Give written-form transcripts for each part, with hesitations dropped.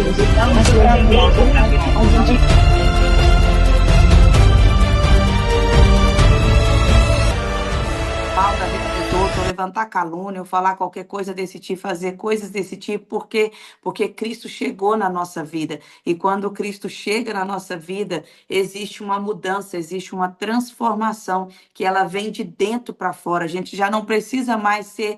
mas para a gente mal da vida dos outros, ou levantar calúnia, ou falar qualquer coisa desse tipo, fazer coisas desse tipo, porque Cristo chegou na nossa vida. E quando Cristo chega na nossa vida, existe uma mudança, existe uma transformação que ela vem de dentro para fora. A gente já não precisa mais ser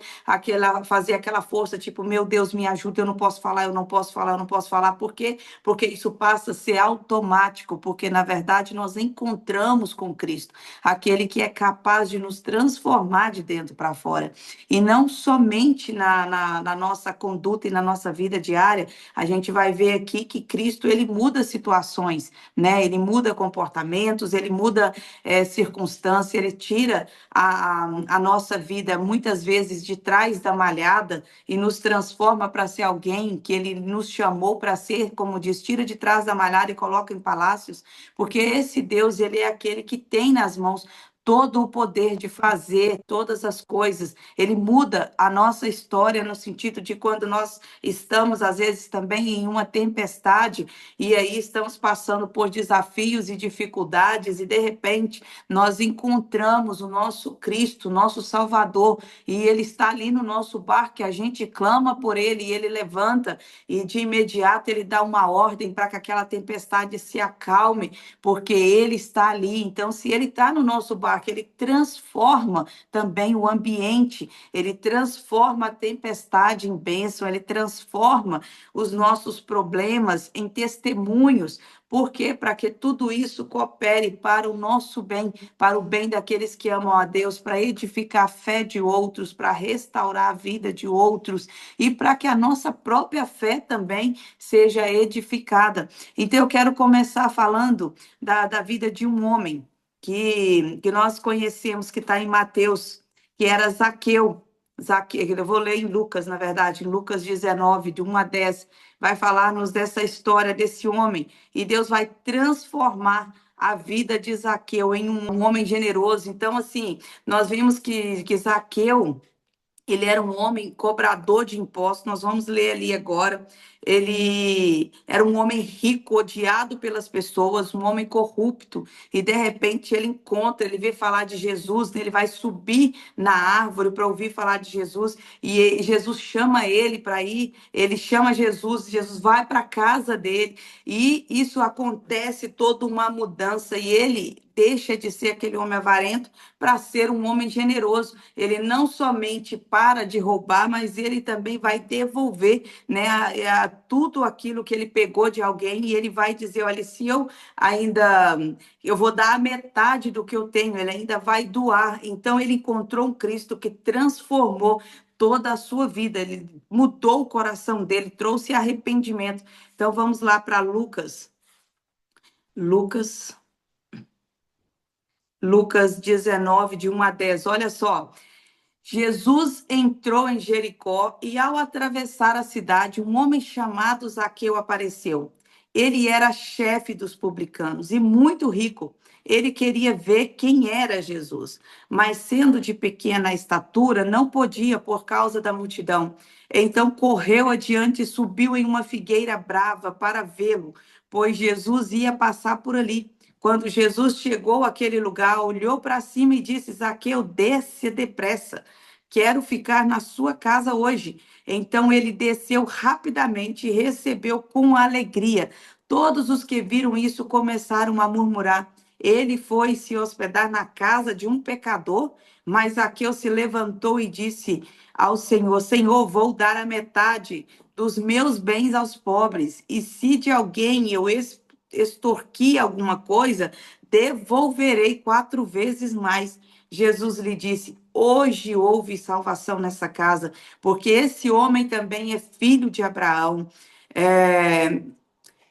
fazer aquela força, tipo, meu Deus, me ajuda, eu não posso falar, eu não posso falar, eu não posso falar. Por quê? Porque isso passa a ser automático, porque na verdade nós encontramos com Cristo, aquele que é capaz de nos transformar de dentro para fora. E não somente na nossa conduta e na nossa vida diária, a gente vai ver aqui que Cristo, ele muda situações, né? Ele muda comportamentos, ele muda circunstâncias, ele tira a nossa vida, muitas vezes, de trás da malhada e nos transforma para ser alguém que ele nos chamou para ser, como diz, tira de trás da malhada e coloca em palácios, porque esse Deus, ele é aquele que tem nas mãos todo o poder de fazer todas as coisas. Ele muda a nossa história no sentido de quando nós estamos, às vezes, também em uma tempestade, e aí estamos passando por desafios e dificuldades, e de repente nós encontramos o nosso Cristo, o nosso Salvador, e ele está ali no nosso barco, que a gente clama por ele, e ele levanta, e de imediato ele dá uma ordem para que aquela tempestade se acalme, porque ele está ali. Então, se ele está no nosso barco, ele transforma também o ambiente, ele transforma a tempestade em bênção, ele transforma os nossos problemas em testemunhos. Por quê? Para que tudo isso coopere para o nosso bem, para o bem daqueles que amam a Deus, para edificar a fé de outros, para restaurar a vida de outros e para que a nossa própria fé também seja edificada. Então, eu quero começar falando da vida de um homem que nós conhecemos, que está em Mateus, que era Zaqueu. Zaqueu, eu vou ler em Lucas, na verdade, em Lucas 19, de 1 a 10, vai falar-nos dessa história desse homem, e Deus vai transformar a vida de Zaqueu em um homem generoso. Então, assim, nós vimos que Zaqueu, ele era um homem cobrador de impostos, nós vamos ler ali agora. Ele era um homem rico, odiado pelas pessoas, um homem corrupto, e de repente ele encontra, ele vê falar de Jesus, né? Ele vai subir na árvore para ouvir falar de Jesus, e Jesus chama ele para ir, ele chama Jesus, Jesus vai para a casa dele, e isso acontece toda uma mudança, e ele deixa de ser aquele homem avarento para ser um homem generoso. Ele não somente para de roubar, mas ele também vai devolver, né, tudo aquilo que ele pegou de alguém, e ele vai dizer, olha, se eu vou dar a metade do que eu tenho, ele ainda vai doar. Então ele encontrou um Cristo que transformou toda a sua vida, ele mudou o coração dele, trouxe arrependimento. Então vamos lá para Lucas 19, de 1 a 10. Olha só. Jesus entrou em Jericó e, ao atravessar a cidade, um homem chamado Zaqueu apareceu. Ele era chefe dos publicanos e muito rico. Ele queria ver quem era Jesus, mas sendo de pequena estatura, não podia por causa da multidão. Então correu adiante e subiu em uma figueira brava para vê-lo, pois Jesus ia passar por ali. Quando Jesus chegou àquele lugar, olhou para cima e disse: Zaqueu, desce depressa. Quero ficar na sua casa hoje. Então ele desceu rapidamente e recebeu com alegria. Todos os que viram isso começaram a murmurar. Ele foi se hospedar na casa de um pecador, mas Zaqueu se levantou e disse ao Senhor: Senhor, vou dar a metade dos meus bens aos pobres, e se de alguém eu extorquir alguma coisa, devolverei 4 vezes mais. Jesus lhe disse: hoje houve salvação nessa casa, porque esse homem também é filho de Abraão. É,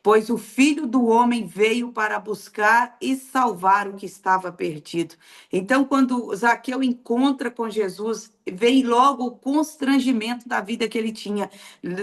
Pois o Filho do Homem veio para buscar e salvar o que estava perdido. Então, quando Zaqueu encontra com Jesus, vem logo o constrangimento da vida que ele tinha.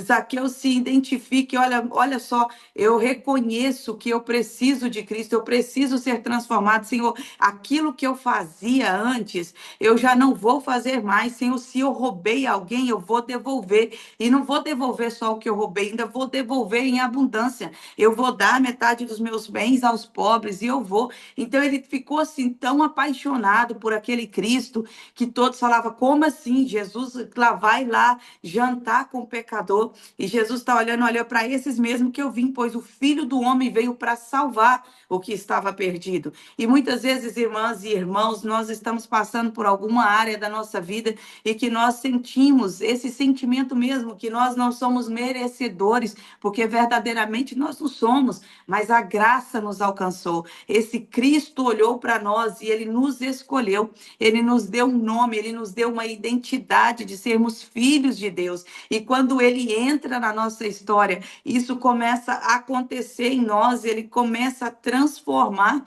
Zaqueu se identifica e olha só, eu reconheço que eu preciso de Cristo, eu preciso ser transformado, Senhor. Aquilo que eu fazia antes, eu já não vou fazer mais, Senhor. Se eu roubei alguém, eu vou devolver. E não vou devolver só o que eu roubei, ainda vou devolver em abundância. Eu vou dar metade dos meus bens aos pobres e eu vou. Então ele ficou assim tão apaixonado por aquele Cristo que todos falavam: como assim? Jesus lá vai lá jantar com o pecador. E Jesus está olhando, olha para esses mesmo que eu vim, pois o Filho do Homem veio para salvar o que estava perdido. E muitas vezes, irmãs e irmãos, nós estamos passando por alguma área da nossa vida e que nós sentimos esse sentimento mesmo, que nós não somos merecedores, porque verdadeiramente nós não somos, mas a graça nos alcançou. Esse Cristo olhou para nós e ele nos escolheu, ele nos deu um nome, ele nos deu uma identidade de sermos filhos de Deus. E quando ele entra na nossa história, isso começa a acontecer em nós, ele começa a transformar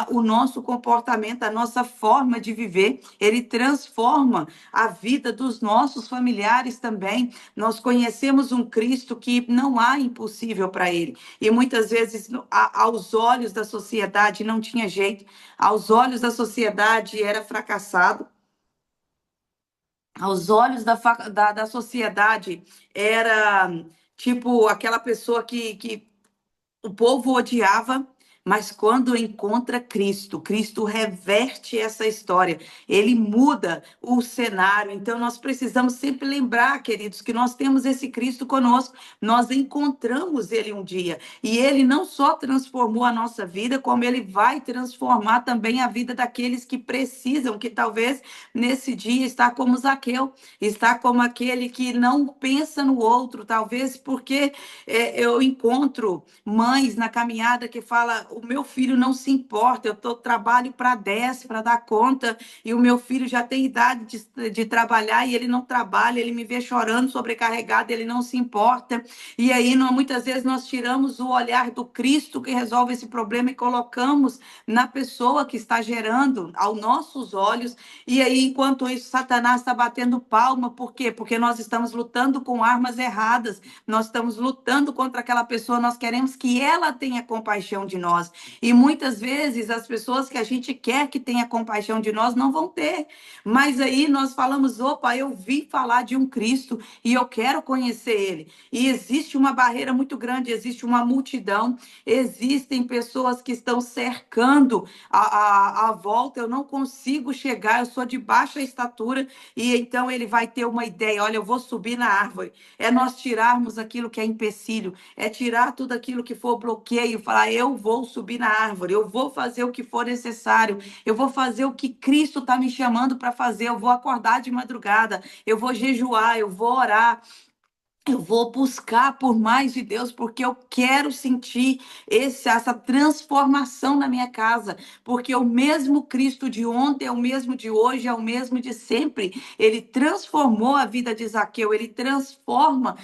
o nosso comportamento, a nossa forma de viver, ele transforma a vida dos nossos familiares também. Nós conhecemos um Cristo que não há impossível para ele. E muitas vezes, aos olhos da sociedade, não tinha jeito, aos olhos da sociedade, era fracassado. Aos olhos da sociedade, era tipo aquela pessoa que o povo odiava, mas quando encontra Cristo, Cristo reverte essa história, ele muda o cenário. Então, nós precisamos sempre lembrar, queridos, que nós temos esse Cristo conosco, nós encontramos ele um dia, e ele não só transformou a nossa vida, como ele vai transformar também a vida daqueles que precisam, que talvez nesse dia está como Zaqueu, está como aquele que não pensa no outro, talvez porque eu encontro mães na caminhada que fala: o meu filho não se importa, trabalho para 10 para dar conta, e o meu filho já tem idade de trabalhar e ele não trabalha, ele me vê chorando, sobrecarregado, ele não se importa. E aí, muitas vezes, nós tiramos o olhar do Cristo que resolve esse problema e colocamos na pessoa que está gerando, aos nossos olhos. E aí, enquanto isso, Satanás está batendo palma. Por quê? Porque nós estamos lutando com armas erradas, nós estamos lutando contra aquela pessoa, nós queremos que ela tenha compaixão de nós. E muitas vezes as pessoas que a gente quer que tenha compaixão de nós não vão ter. Mas aí nós falamos: opa, eu vi falar de um Cristo e eu quero conhecer ele. E existe uma barreira muito grande, existe uma multidão, existem pessoas que estão cercando a volta. Eu não consigo chegar, eu sou de baixa estatura, e então ele vai ter uma ideia: olha, eu vou subir na árvore. É nós tirarmos aquilo que é empecilho, é tirar tudo aquilo que for bloqueio, falar: eu vou subir na árvore, eu vou fazer o que for necessário, eu vou fazer o que Cristo está me chamando para fazer, eu vou acordar de madrugada, eu vou jejuar, eu vou orar. Eu vou buscar por mais de Deus, porque eu quero sentir essa transformação na minha casa, porque o mesmo Cristo de ontem é o mesmo de hoje, é o mesmo de sempre. Ele transformou a vida de Zaqueu, ele transforma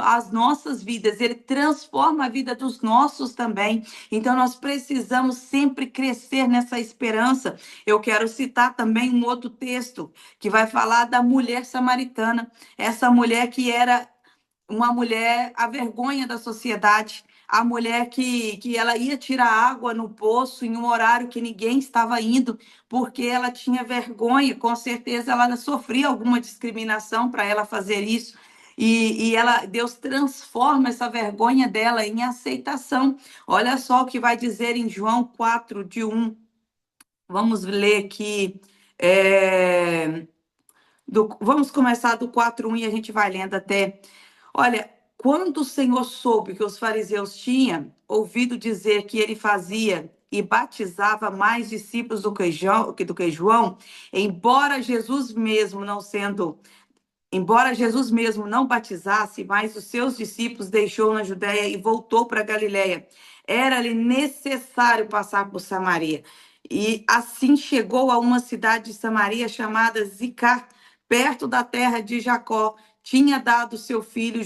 as nossas vidas, ele transforma a vida dos nossos também. Então, nós precisamos sempre crescer nessa esperança. Eu quero citar também um outro texto que vai falar da mulher samaritana, essa mulher que era uma mulher a vergonha da sociedade, a mulher que ela ia tirar água no poço em um horário que ninguém estava indo, porque ela tinha vergonha. Com certeza ela sofria alguma discriminação para ela fazer isso. Deus transforma essa vergonha dela em aceitação. Olha só o que vai dizer em João 4, de 1. Vamos ler aqui. Vamos começar do 4:1 e a gente vai lendo até. Olha, quando o Senhor soube que os fariseus tinham ouvido dizer que ele fazia e batizava mais discípulos do que João, embora Jesus mesmo não sendo, embora Jesus mesmo não batizasse, mas os seus discípulos deixou na Judéia e voltou para Galiléia, era-lhe necessário passar por Samaria. E assim chegou a uma cidade de Samaria chamada Zicar, perto da terra de Jacó. Tinha dado a seu filho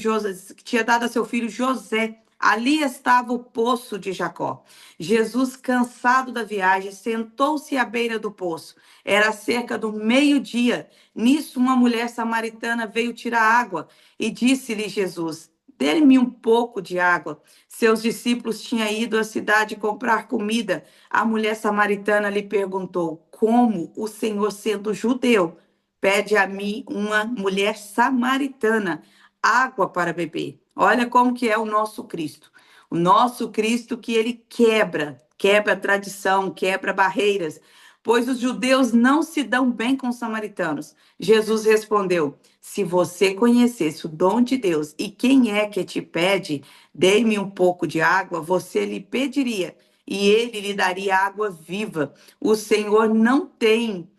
José Ali estava o poço de Jacó. Jesus, cansado da viagem, sentou-se à beira do poço. Era cerca do meio-dia. Nisso, uma mulher samaritana veio tirar água e disse-lhe Jesus: Dê-me um pouco de água. Seus discípulos tinham ido à cidade comprar comida. A mulher samaritana lhe perguntou: Como o Senhor, sendo judeu, pede a mim, uma mulher samaritana, água para beber? Olha como que é o nosso Cristo. O nosso Cristo que ele quebra tradição, quebra barreiras, pois os judeus não se dão bem com os samaritanos. Jesus respondeu: Se você conhecesse o dom de Deus e quem é que te pede, dê-me um pouco de água, você lhe pediria e ele lhe daria água viva. O Senhor não tem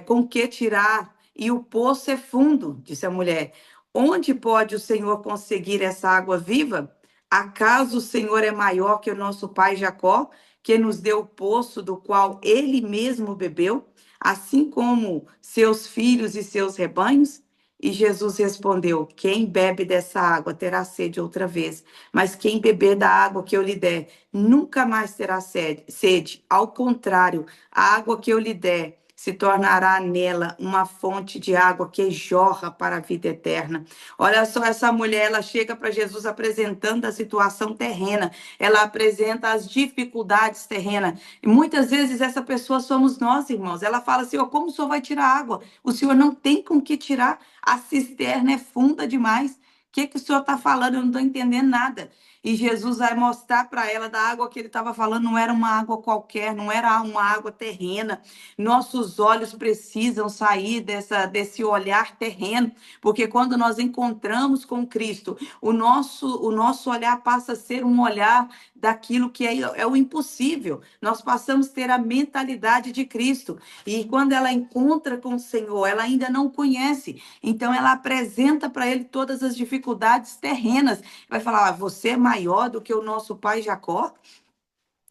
com que tirar e o poço é fundo, disse a mulher. Onde pode o Senhor conseguir essa água viva? Acaso o Senhor é maior que o nosso pai Jacó, que nos deu o poço do qual ele mesmo bebeu, assim como seus filhos e seus rebanhos? E Jesus respondeu: Quem bebe dessa água terá sede outra vez, mas quem beber da água que eu lhe der nunca mais terá sede. Ao contrário, a água que eu lhe der se tornará nela uma fonte de água que jorra para a vida eterna. Olha só, essa mulher, ela chega para Jesus apresentando a situação terrena, ela apresenta as dificuldades terrenas. E muitas vezes essa pessoa somos nós, irmãos. Ela fala: Senhor, como o Senhor vai tirar água? O Senhor não tem com que tirar, a cisterna é funda demais. O que o Senhor está falando? Eu não estou entendendo nada. E Jesus vai mostrar para ela da água que ele estava falando, não era uma água qualquer, não era uma água terrena. Nossos olhos precisam sair desse olhar terreno, porque quando nós encontramos com Cristo, o nosso olhar passa a ser um olhar daquilo que é o impossível. Nós passamos a ter a mentalidade de Cristo. E quando ela encontra com o Senhor, ela ainda não conhece. Então ela apresenta para ele todas as dificuldades terrenas. Vai falar: você é maior do que o nosso pai Jacó?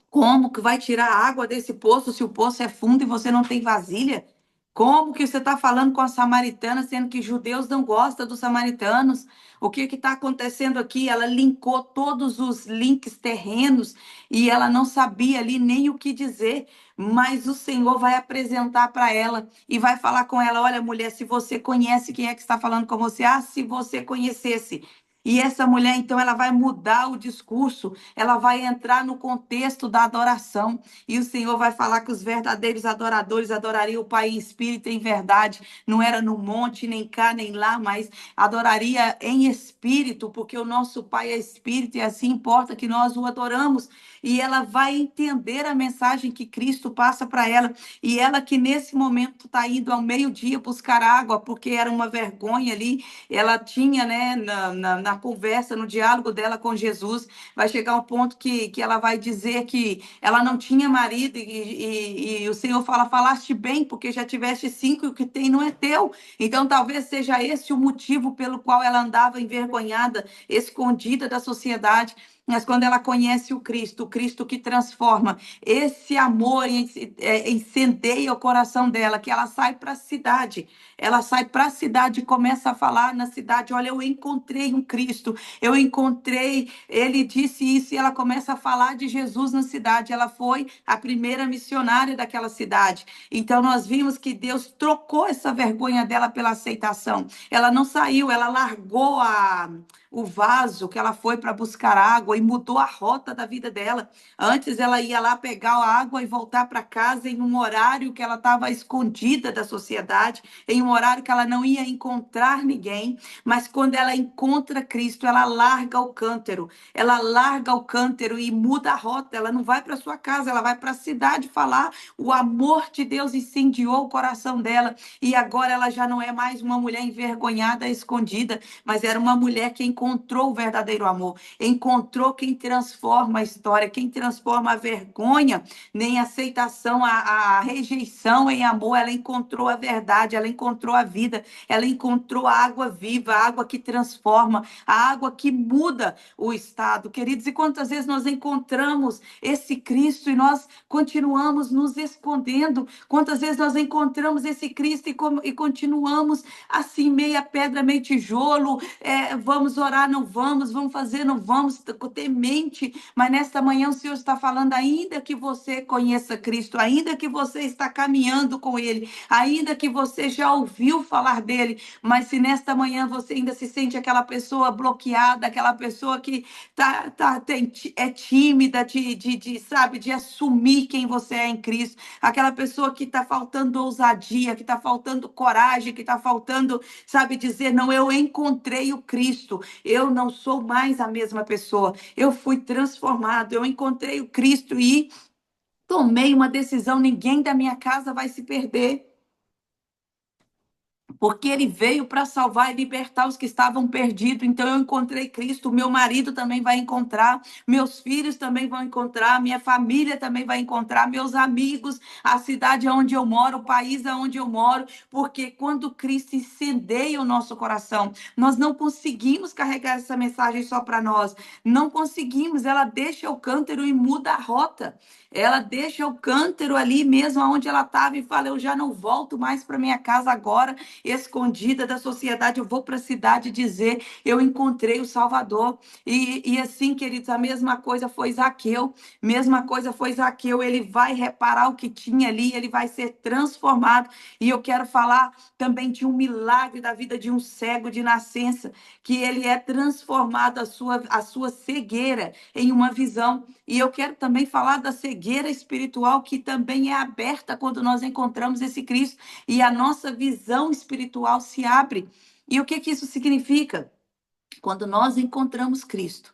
Como que vai tirar água desse poço se o poço é fundo e você não tem vasilha? Como que você está falando com a samaritana, sendo que judeus não gostam dos samaritanos? O que está acontecendo aqui? Ela linkou todos os links terrenos e ela não sabia ali nem o que dizer, mas o Senhor vai apresentar para ela e vai falar com ela: Olha, mulher, se você conhece quem é que está falando com você, se você conhecesse. E essa mulher, então, ela vai mudar o discurso, ela vai entrar no contexto da adoração. E o Senhor vai falar que os verdadeiros adoradores adorariam o Pai em espírito e em verdade. Não era no monte, nem cá, nem lá, mas adoraria em espírito, porque o nosso Pai é espírito e assim importa que nós o adoramos. E ela vai entender a mensagem que Cristo passa para ela. E ela que nesse momento está indo ao meio-dia buscar água, porque era uma vergonha ali. Ela tinha, né, na conversa, no diálogo dela com Jesus, vai chegar um ponto que ela vai dizer que ela não tinha marido e o Senhor fala: Falaste bem, porque já tiveste 5 e o que tem não é teu. Então talvez seja esse o motivo pelo qual ela andava envergonhada, escondida da sociedade. Mas quando ela conhece o Cristo que transforma, esse amor incendeia o coração dela, que ela sai para a cidade. Ela sai para a cidade e começa a falar na cidade: Olha, eu encontrei um Cristo, eu encontrei, ele disse isso, e ela começa a falar de Jesus na cidade. Ela foi a primeira missionária daquela cidade. Então nós vimos que Deus trocou essa vergonha dela pela aceitação. Ela não saiu, ela largou o vaso que ela foi para buscar água e mudou a rota da vida dela. Antes ela ia lá pegar a água e voltar para casa em um horário que ela estava escondida da sociedade, em um horário que ela não ia encontrar ninguém, mas quando ela encontra Cristo, ela larga o cântaro e muda a rota. Ela não vai para sua casa, ela vai para a cidade falar. O amor de Deus incendiou o coração dela e agora ela já não é mais uma mulher envergonhada, escondida, mas era uma mulher que encontrou o verdadeiro amor, encontrou quem transforma a história, quem transforma a vergonha nem aceitação, a rejeição em amor. Ela encontrou a verdade, ela encontrou a vida, ela encontrou a água viva, a água que transforma, a água que muda o estado. Queridos, e quantas vezes nós encontramos esse Cristo e nós continuamos nos escondendo? Quantas vezes nós encontramos esse Cristo e continuamos assim, meia pedra, meio tijolo, vamos orar, não vamos, vamos fazer, não vamos, demente, mas nesta manhã o Senhor está falando, ainda que você conheça Cristo, ainda que você está caminhando com Ele, ainda que você já ouviu falar dele, mas se nesta manhã você ainda se sente aquela pessoa bloqueada, aquela pessoa que é tímida sabe, de assumir quem você é em Cristo, aquela pessoa que está faltando ousadia, que está faltando coragem, que está faltando, sabe, dizer, não, eu encontrei o Cristo, eu não sou mais a mesma pessoa, eu fui transformado, eu encontrei o Cristo e tomei uma decisão, ninguém da minha casa vai se perder. Porque ele veio para salvar e libertar os que estavam perdidos. Então eu encontrei Cristo, meu marido também vai encontrar, meus filhos também vão encontrar, minha família também vai encontrar, meus amigos, a cidade onde eu moro, o país onde eu moro, porque quando Cristo incendeia o nosso coração, nós não conseguimos carregar essa mensagem só para nós, não conseguimos, ela deixa o cântaro e muda a rota. Ela deixa o cântaro ali mesmo onde ela estava e fala: eu já não volto mais para minha casa agora, escondida da sociedade, eu vou para a cidade dizer, eu encontrei o Salvador. E assim, queridos, a mesma coisa foi Zaqueu, ele vai reparar o que tinha ali, ele vai ser transformado. E eu quero falar também de um milagre da vida de um cego de nascença, que ele é transformado a sua cegueira em uma visão. E eu quero também falar da cegueira espiritual, que também é aberta quando nós encontramos esse Cristo e a nossa visão espiritual se abre. E o que que isso significa? Quando nós encontramos Cristo,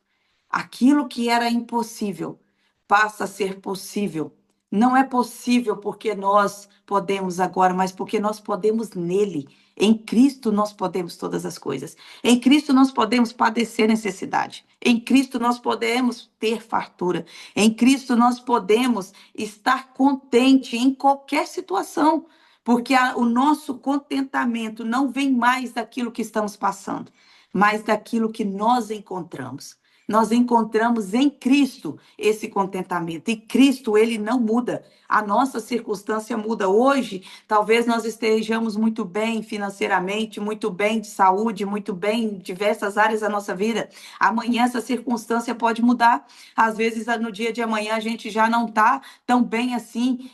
aquilo que era impossível passa a ser possível. Não é possível porque nós podemos agora, mas porque nós podemos nele. Em Cristo nós podemos todas as coisas. Em Cristo nós podemos padecer necessidade. Em Cristo nós podemos ter fartura. Em Cristo nós podemos estar contente em qualquer situação. Porque o nosso contentamento não vem mais daquilo que estamos passando, mas daquilo que nós encontramos. Nós encontramos em Cristo esse contentamento. E Cristo, ele não muda. A nossa circunstância muda. Hoje, talvez nós estejamos muito bem financeiramente, muito bem de saúde, muito bem em diversas áreas da nossa vida. Amanhã essa circunstância pode mudar. Às vezes, no dia de amanhã, a gente já não está tão bem assim,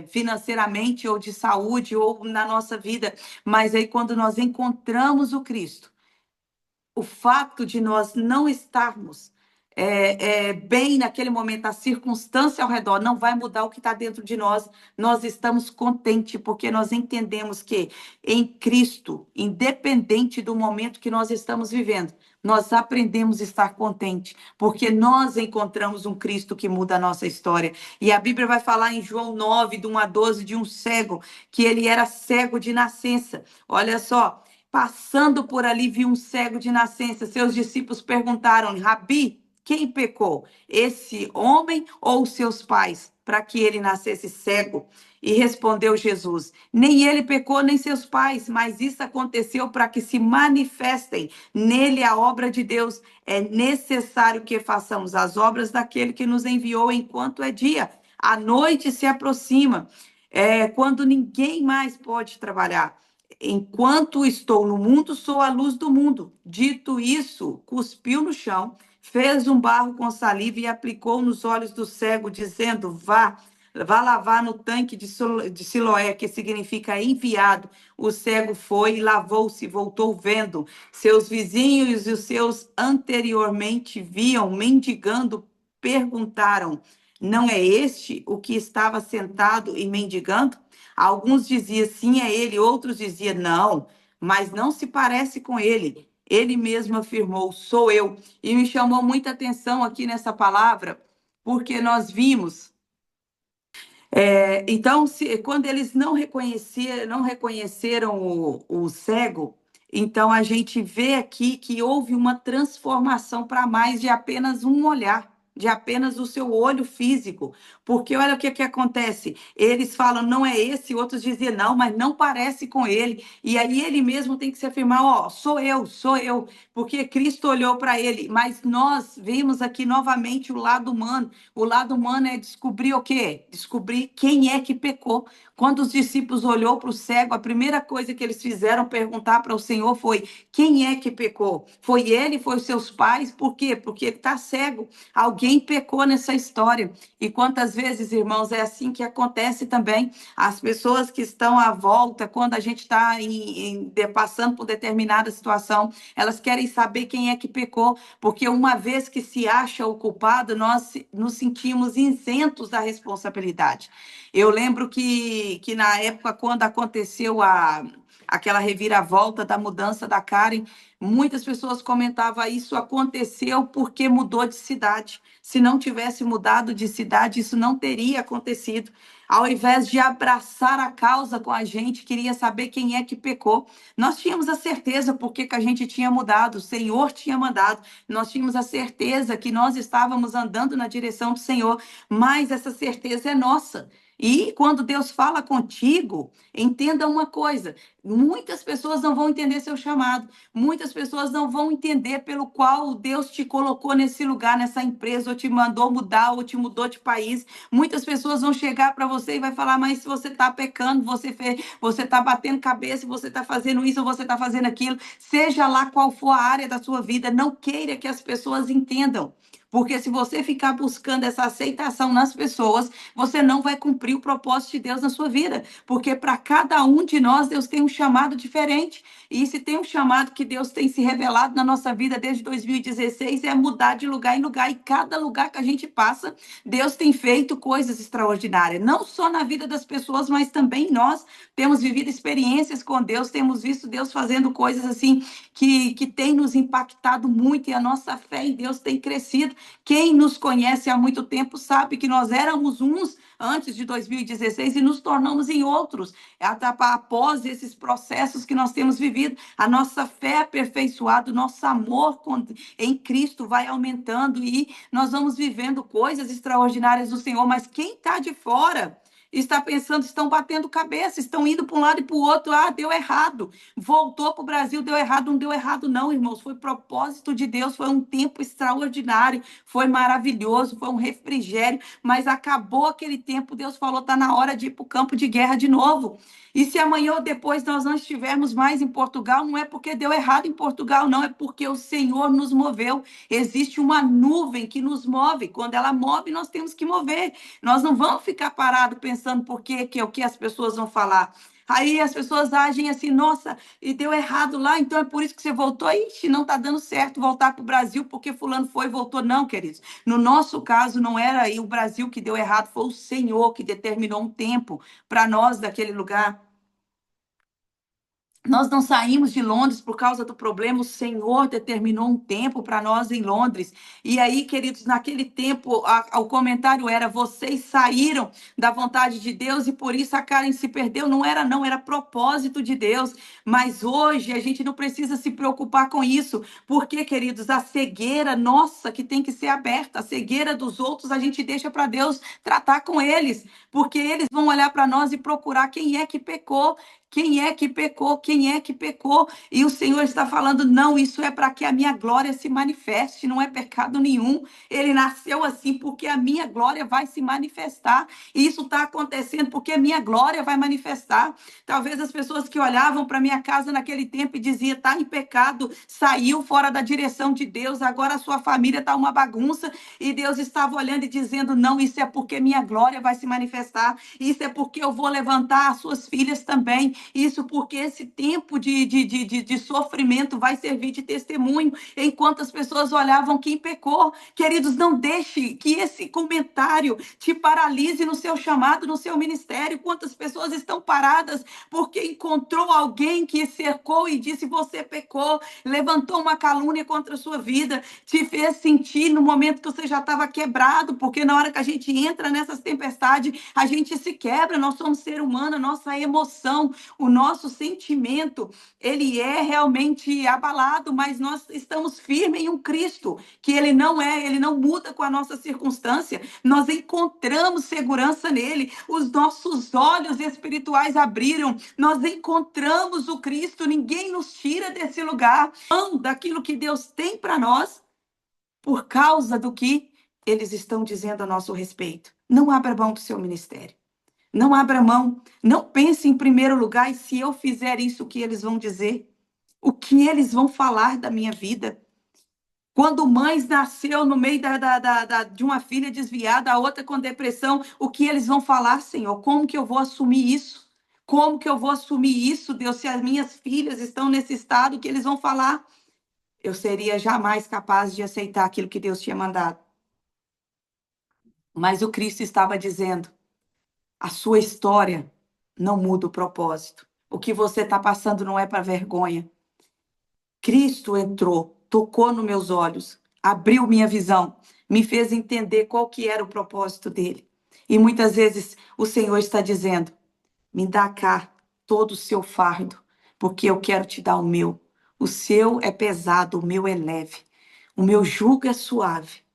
financeiramente, ou de saúde, ou na nossa vida. Mas aí, quando nós encontramos o Cristo, o fato de nós não estarmos bem naquele momento, a circunstância ao redor não vai mudar o que está dentro de nós. Nós estamos contentes porque nós entendemos que em Cristo, independente do momento que nós estamos vivendo, nós aprendemos a estar contente, porque nós encontramos um Cristo que muda a nossa história. E a Bíblia vai falar em João 9, de 1 a 12, de um cego, que ele era cego de nascença. Olha só, passando por ali, viu um cego de nascença. Seus discípulos perguntaram: Rabi, quem pecou? Esse homem ou seus pais, para que ele nascesse cego? E respondeu Jesus: nem ele pecou, nem seus pais, mas isso aconteceu para que se manifestem nele a obra de Deus. É necessário que façamos as obras daquele que nos enviou enquanto é dia. A noite se aproxima, quando ninguém mais pode trabalhar. Enquanto estou no mundo, sou a luz do mundo. Dito isso, cuspiu no chão, fez um barro com saliva e aplicou nos olhos do cego, dizendo: vá lavar no tanque de Siloé, que significa enviado. O cego foi e lavou-se, voltou vendo. Seus vizinhos e os seus anteriormente viam mendigando, perguntaram: não é este o que estava sentado e mendigando? Alguns diziam: sim, é ele. Outros diziam: não, mas não se parece com ele. Ele mesmo afirmou: sou eu. E me chamou muita atenção aqui nessa palavra, porque nós vimos. Então, quando eles não reconheceram o cego, então a gente vê aqui que houve uma transformação para mais de apenas um olhar. de apenas o seu olho físico. Porque olha o que acontece. Eles falam, não é esse, outros diziam, não, mas não parece com ele. E aí ele mesmo tem que se afirmar, ó, sou eu, porque Cristo olhou para ele. Mas nós vimos aqui novamente o lado humano. O lado humano é descobrir o quê? Descobrir quem é que pecou. Quando os discípulos olhou para o cego, a primeira coisa que eles fizeram perguntar para o Senhor foi: quem é que pecou? Foi ele? Foi os seus pais? Por quê? Porque ele está cego. Alguém pecou nessa história. E quantas vezes, irmãos, é assim que acontece também. As pessoas que estão à volta, quando a gente está passando por determinada situação, elas querem saber quem é que pecou, porque uma vez que se acha o culpado, nós nos sentimos isentos da responsabilidade. Eu lembro que na época, quando aconteceu aquela reviravolta da mudança da Karen, muitas pessoas comentavam isso aconteceu porque mudou de cidade. Se não tivesse mudado de cidade, isso não teria acontecido. Ao invés de abraçar a causa com a gente, queria saber quem é que pecou. Nós tínhamos a certeza porque que a gente tinha mudado, o Senhor tinha mandado. Nós tínhamos a certeza que nós estávamos andando na direção do Senhor, mas essa certeza é nossa. E quando Deus fala contigo, entenda uma coisa: muitas pessoas não vão entender seu chamado, muitas pessoas não vão entender pelo qual Deus te colocou nesse lugar, nessa empresa, ou te mandou mudar, ou te mudou de país. Muitas pessoas vão chegar para você e vai falar: mas se você está pecando, você está batendo cabeça, você está fazendo isso, ou você está fazendo aquilo, seja lá qual for a área da sua vida, não queira que as pessoas entendam. Porque se você ficar buscando essa aceitação nas pessoas, você não vai cumprir o propósito de Deus na sua vida. Porque para cada um de nós, Deus tem um chamado diferente. E se tem um chamado que Deus tem se revelado na nossa vida desde 2016, é mudar de lugar em lugar. E cada lugar que a gente passa, Deus tem feito coisas extraordinárias. Não só na vida das pessoas, mas também nós temos vivido experiências com Deus, temos visto Deus fazendo coisas assim que tem nos impactado muito, e a nossa fé em Deus tem crescido. Quem nos conhece há muito tempo sabe que nós éramos uns antes de 2016 e nos tornamos em outros após esses processos que nós temos vivido. A nossa fé é aperfeiçoada, o nosso amor em Cristo vai aumentando e nós vamos vivendo coisas extraordinárias do Senhor. Mas quem está de fora está pensando, estão batendo cabeça, estão indo para um lado e para o outro. Ah, deu errado. Voltou para o Brasil, deu errado. Não deu errado, não, irmãos. Foi propósito de Deus, foi um tempo extraordinário, foi maravilhoso, foi um refrigério, mas acabou aquele tempo, Deus falou, está na hora de ir para o campo de guerra de novo. E se amanhã ou depois nós não estivermos mais em Portugal, não é porque deu errado em Portugal, não, é porque o Senhor nos moveu. Existe uma nuvem que nos move. Quando ela move, nós temos que mover. Nós não vamos ficar parados pensando o que as pessoas vão falar. Aí as pessoas agem assim: nossa, e deu errado lá, então é por isso que você voltou. Ixi, não está dando certo voltar para o Brasil porque fulano foi e voltou. Não, queridos. No nosso caso, não era aí o Brasil que deu errado, foi o Senhor que determinou um tempo para nós daquele lugar. Nós não saímos de Londres por causa do problema, o Senhor determinou um tempo para nós em Londres. E aí, queridos, naquele tempo, o comentário era: vocês saíram da vontade de Deus e por isso a Karen se perdeu. Não era, não, era propósito de Deus. Mas hoje a gente não precisa se preocupar com isso, porque, queridos, a cegueira nossa que tem que ser aberta, a cegueira dos outros a gente deixa para Deus tratar com eles, porque eles vão olhar para nós e procurar quem é que pecou. Quem é que pecou? Quem é que pecou? E o Senhor está falando: não, isso é para que a minha glória se manifeste, não é pecado nenhum. Ele nasceu assim porque a minha glória vai se manifestar. E isso está acontecendo porque a minha glória vai manifestar. Talvez as pessoas que olhavam para minha casa naquele tempo e diziam: está em pecado, saiu fora da direção de Deus, agora a sua família está uma bagunça. E Deus estava olhando e dizendo: não, isso é porque minha glória vai se manifestar. Isso é porque eu vou levantar as suas filhas também. Isso porque esse tempo de sofrimento vai servir de testemunho, enquanto as pessoas olhavam quem pecou. Queridos, não deixe que esse comentário te paralise no seu chamado, no seu ministério. Quantas pessoas estão paradas porque encontrou alguém que cercou e disse: você pecou, levantou uma calúnia contra a sua vida, te fez sentir no momento que você já estava quebrado, porque na hora que a gente entra nessas tempestades, a gente se quebra, nós somos ser humano, nossa emoção, o nosso sentimento, ele é realmente abalado, mas nós estamos firmes em um Cristo, que ele não muda com a nossa circunstância. Nós encontramos segurança nele, os nossos olhos espirituais abriram, nós encontramos o Cristo, ninguém nos tira desse lugar, não daquilo que Deus tem para nós, por causa do que eles estão dizendo a nosso respeito. Não abra mão do seu ministério. Não abra mão. Não pense em primeiro lugar, e se eu fizer isso, o que eles vão dizer? O que eles vão falar da minha vida? Quando mães nasceu no meio de uma filha desviada, a outra com depressão, o que eles vão falar, Senhor? Como que eu vou assumir isso? Como que eu vou assumir isso, Deus, se as minhas filhas estão nesse estado, o que eles vão falar? Eu seria jamais capaz de aceitar aquilo que Deus tinha mandado. Mas o Cristo estava dizendo: a sua história não muda o propósito. O que você está passando não é para vergonha. Cristo entrou, tocou nos meus olhos, abriu minha visão, me fez entender qual que era o propósito dele. E muitas vezes o Senhor está dizendo: me dá cá todo o seu fardo, porque eu quero te dar o meu. O seu é pesado, o meu é leve. O meu jugo é suave.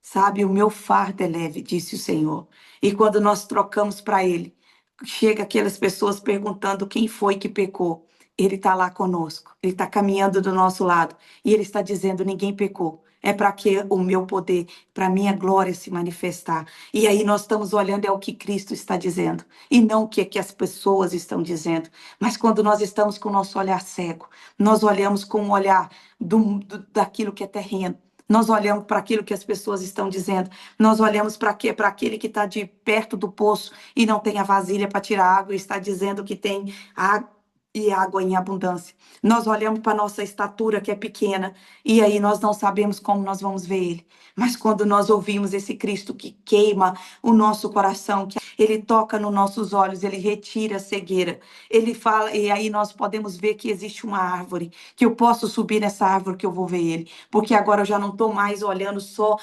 Sabe, o meu fardo é leve, disse o Senhor. E quando nós trocamos para Ele, chega aquelas pessoas perguntando quem foi que pecou. Ele está lá conosco, Ele está caminhando do nosso lado. E Ele está dizendo: ninguém pecou. É para que o meu poder, para a minha glória se manifestar. E aí nós estamos olhando, é o que Cristo está dizendo. E não o que as pessoas estão dizendo. Mas quando nós estamos com o nosso olhar cego, nós olhamos com o olhar daquilo que é terreno. Nós olhamos para aquilo que as pessoas estão dizendo. Nós olhamos para quê? Para aquele que está de perto do poço e não tem a vasilha para tirar água e está dizendo que tem água e água em abundância. Nós olhamos para a nossa estatura, que é pequena, e aí nós não sabemos como nós vamos ver ele. Mas quando nós ouvimos esse Cristo que queima o nosso coração, que ele toca nos nossos olhos, ele retira a cegueira, ele fala, e aí nós podemos ver que existe uma árvore, que eu posso subir nessa árvore que eu vou ver ele, porque agora eu já não estou mais olhando só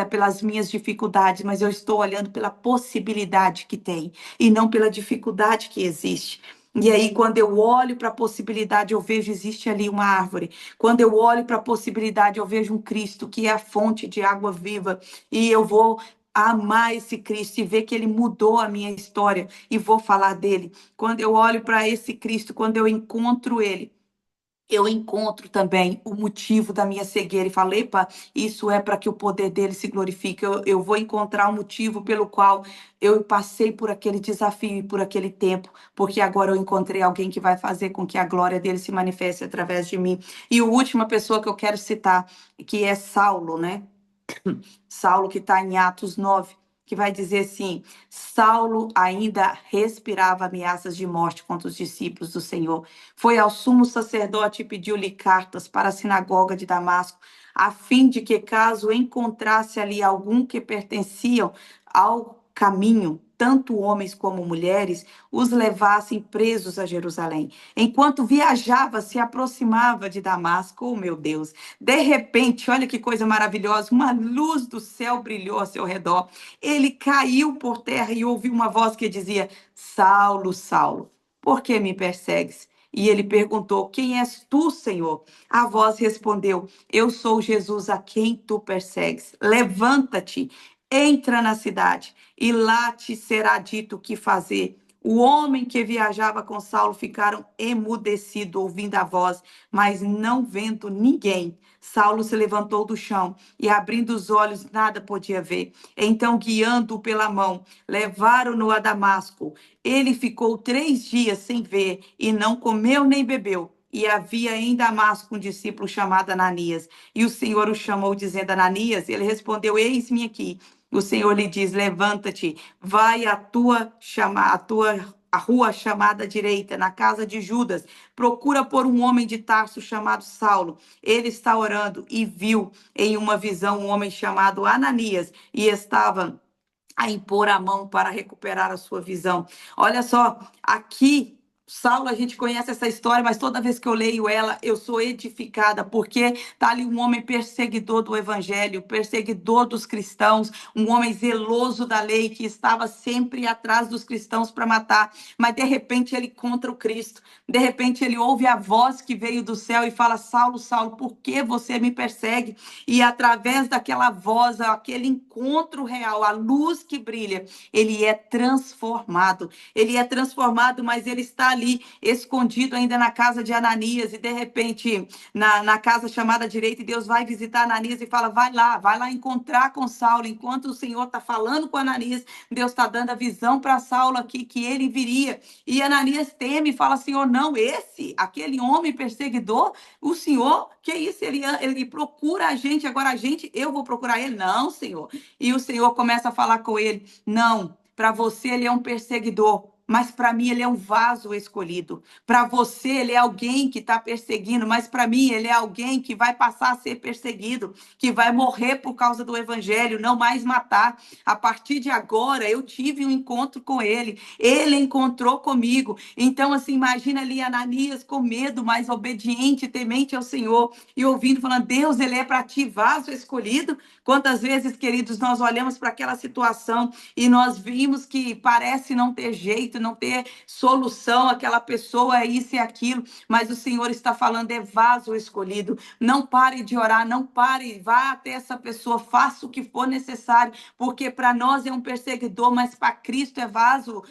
pelas minhas dificuldades, mas eu estou olhando pela possibilidade que tem, e não pela dificuldade que existe. E aí, quando eu olho para a possibilidade, eu vejo existe ali uma árvore. Quando eu olho para a possibilidade, eu vejo um Cristo que é a fonte de água viva. E eu vou amar esse Cristo e ver que ele mudou a minha história e vou falar dele. Quando eu olho para esse Cristo, quando eu encontro ele, eu encontro também o motivo da minha cegueira e falo: epa, isso é para que o poder dele se glorifique. Eu vou encontrar o motivo pelo qual eu passei por aquele desafio e por aquele tempo, porque agora eu encontrei alguém que vai fazer com que a glória dele se manifeste através de mim. E a última pessoa que eu quero citar, que é Saulo, né? Saulo, que está em Atos 9, que vai dizer assim: Saulo ainda respirava ameaças de morte contra os discípulos do Senhor. Foi ao sumo sacerdote e pediu-lhe cartas para a sinagoga de Damasco, a fim de que, caso encontrasse ali algum que pertenciam ao caminho, tanto homens como mulheres, os levassem presos a Jerusalém. Enquanto viajava, se aproximava de Damasco, oh meu Deus, de repente, olha que coisa maravilhosa, uma luz do céu brilhou ao seu redor. Ele caiu por terra e ouviu uma voz que dizia: Saulo, Saulo, por que me persegues? E ele perguntou: quem és tu, Senhor? A voz respondeu: eu sou Jesus a quem tu persegues. Levanta-te, entra na cidade e lá te será dito o que fazer. O homem que viajava com Saulo ficaram emudecidos, ouvindo a voz, mas não vendo ninguém. Saulo se levantou do chão e, abrindo os olhos, nada podia ver. Então, guiando-o pela mão, levaram-no a Damasco. Ele ficou 3 dias sem ver e não comeu nem bebeu. E havia em Damasco um discípulo chamado Ananias. E o Senhor o chamou, dizendo: Ananias. Ele respondeu: eis-me aqui. O Senhor lhe diz: levanta-te, vai a rua chamada direita, na casa de Judas, procura por um homem de Tarso chamado Saulo. Ele está orando e viu em uma visão um homem chamado Ananias e estava a impor a mão para recuperar a sua visão. Olha só, aqui Saulo, a gente conhece essa história, mas toda vez que eu leio ela, eu sou edificada, porque está ali um homem perseguidor do evangelho, perseguidor dos cristãos, um homem zeloso da lei, que estava sempre atrás dos cristãos para matar, mas de repente ele encontra o Cristo, de repente ele ouve a voz que veio do céu e fala: Saulo, Saulo, por que você me persegue? E através daquela voz, aquele encontro real, a luz que brilha, ele é transformado. Ele é transformado, mas ele está ali escondido ainda na casa de Ananias, e de repente, na casa chamada direita, e Deus vai visitar Ananias e fala: vai lá encontrar com Saulo. Enquanto o Senhor está falando com Ananias, Deus está dando a visão para Saulo aqui que ele viria. E Ananias teme e fala: Senhor, não, aquele homem perseguidor, o Senhor, que isso? Ele procura a gente, agora eu vou procurar ele? Não, Senhor. E o Senhor começa a falar com ele: não. Para você, ele é um perseguidor, mas para mim, ele é um vaso escolhido. Para você, ele é alguém que está perseguindo, mas para mim, ele é alguém que vai passar a ser perseguido, que vai morrer por causa do evangelho, não mais matar. A partir de agora, eu tive um encontro com ele encontrou comigo. Então, assim, imagina ali Ananias com medo, mas obediente, temente ao Senhor, e ouvindo, falando: Deus, ele é para ti, vaso escolhido. Quantas vezes, queridos, nós olhamos para aquela situação e nós vimos que parece não ter jeito, não ter solução, aquela pessoa é isso e aquilo, mas o Senhor está falando: é vaso escolhido. Não pare de orar, não pare, vá até essa pessoa, faça o que for necessário, porque para nós é um perseguidor, mas para Cristo é vaso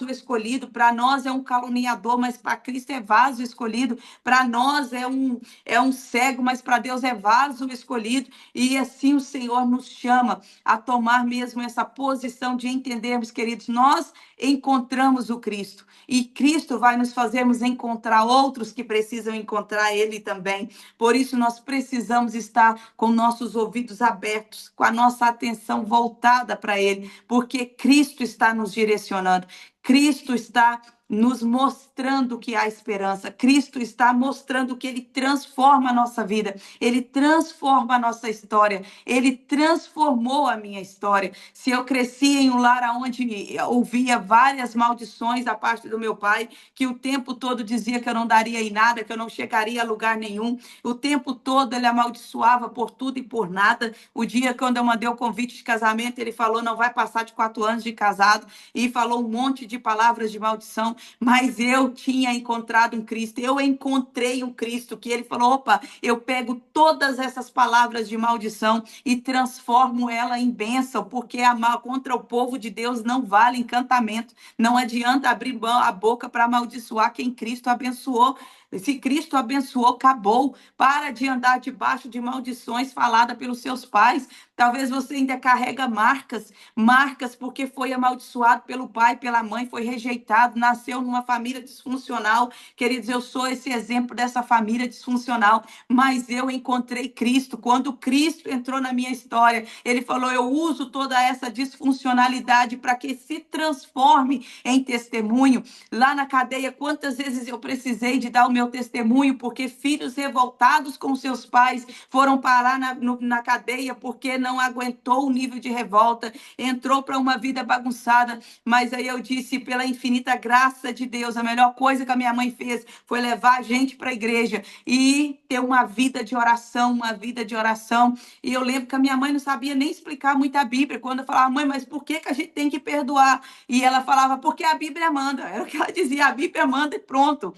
escolhido. Para nós é um caluniador, mas para Cristo é vaso escolhido. Para nós é um cego, mas para Deus é vaso escolhido. E assim o Senhor nos chama a tomar mesmo essa posição de entendermos, queridos, nós encontramos o Cristo e Cristo vai nos fazermos encontrar outros que precisam encontrar Ele também. Por isso nós precisamos estar com nossos ouvidos abertos, com a nossa atenção voltada para Ele, porque Cristo está nos direcionando. Cristo está nos mostrando que há esperança. Cristo está mostrando que Ele transforma a nossa vida, Ele transforma a nossa história, Ele transformou a minha história. Se eu cresci em um lar onde ouvia várias maldições da parte do meu pai, que o tempo todo dizia que eu não daria em nada, que eu não chegaria a lugar nenhum, o tempo todo ele amaldiçoava por tudo e por nada. O dia quando eu mandei o convite de casamento, ele falou: não vai passar de 4 anos de casado, e falou um monte de palavras de maldição, mas eu tinha encontrado um Cristo, eu encontrei um Cristo, que ele falou: opa, eu pego todas essas palavras de maldição e transformo ela em bênção, porque amar contra o povo de Deus não vale encantamento, não adianta abrir a boca para amaldiçoar quem Cristo abençoou. Se Cristo abençoou, acabou. Para de andar debaixo de maldições faladas pelos seus pais. Talvez você ainda carrega marcas porque foi amaldiçoado pelo pai, pela mãe, foi rejeitado, nasceu numa família disfuncional. Queridos, eu sou esse exemplo dessa família disfuncional, mas eu encontrei Cristo. Quando Cristo entrou na minha história, ele falou: eu uso toda essa disfuncionalidade para que se transforme em testemunho. Lá na cadeia, quantas vezes eu precisei de dar o meu testemunho, porque filhos revoltados com seus pais foram parar na cadeia porque não aguentou o nível de revolta, entrou para uma vida bagunçada. Mas aí eu disse: pela infinita graça de Deus, a melhor coisa que a minha mãe fez foi levar a gente para a igreja e ter uma vida de oração, uma vida de oração. E eu lembro que a minha mãe não sabia nem explicar muito a Bíblia. Quando eu falava: mãe, mas por que a gente tem que perdoar? E ela falava: porque a Bíblia manda. Era o que ela dizia: a Bíblia manda e pronto.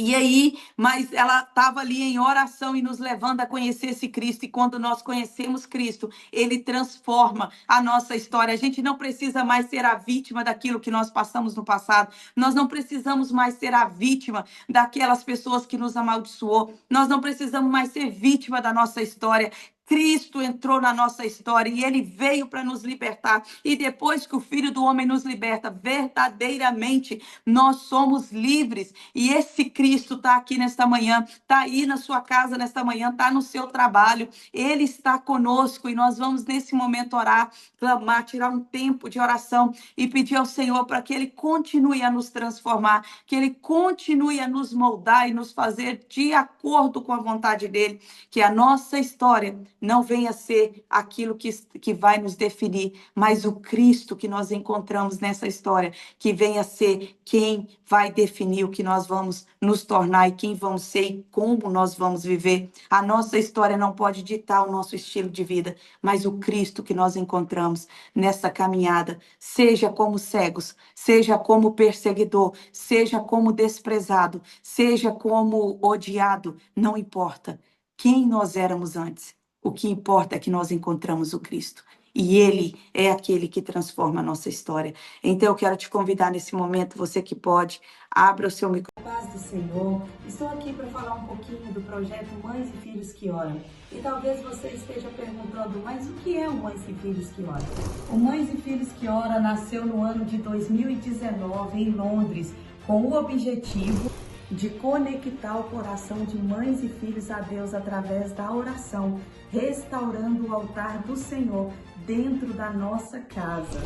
E aí, mas ela estava ali em oração e nos levando a conhecer esse Cristo. E quando nós conhecemos Cristo, ele transforma a nossa história. A gente não precisa mais ser a vítima daquilo que nós passamos no passado. Nós não precisamos mais ser a vítima daquelas pessoas que nos amaldiçoou. Nós não precisamos mais ser vítima da nossa história. Cristo entrou na nossa história e ele veio para nos libertar. E depois que o Filho do Homem nos liberta, verdadeiramente nós somos livres. E esse Cristo está aqui nesta manhã, está aí na sua casa nesta manhã, está no seu trabalho. Ele está conosco e nós vamos nesse momento orar, clamar, tirar um tempo de oração e pedir ao Senhor para que ele continue a nos transformar, que ele continue a nos moldar e nos fazer de acordo com a vontade dele, que a nossa história não venha ser aquilo que vai nos definir, mas o Cristo que nós encontramos nessa história, que venha ser quem vai definir o que nós vamos nos tornar e quem vamos ser e como nós vamos viver. A nossa história não pode ditar o nosso estilo de vida, mas o Cristo que nós encontramos nessa caminhada, seja como cegos, seja como perseguidor, seja como desprezado, seja como odiado, não importa quem nós éramos antes. O que importa é que nós encontramos o Cristo. E Ele é aquele que transforma a nossa história. Então eu quero te convidar nesse momento, você que pode, abra o seu microfone. Paz do Senhor, estou aqui para falar um pouquinho do projeto Mães e Filhos que Oram. E talvez você esteja perguntando, mas o que é o Mães e Filhos que Oram? O Mães e Filhos que Oram nasceu no ano de 2019 em Londres, com o objetivo de conectar o coração de mães e filhos a Deus através da oração, restaurando o altar do Senhor dentro da nossa casa.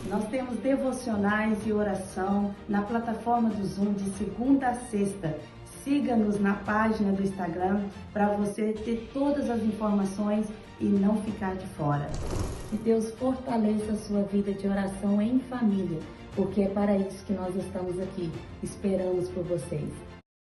Nós temos devocionais e oração na plataforma do Zoom de segunda a sexta. Siga-nos na página do Instagram para você ter todas as informações e não ficar de fora. Que Deus fortaleça a sua vida de oração em família, porque é para isso que nós estamos aqui. Esperamos por vocês.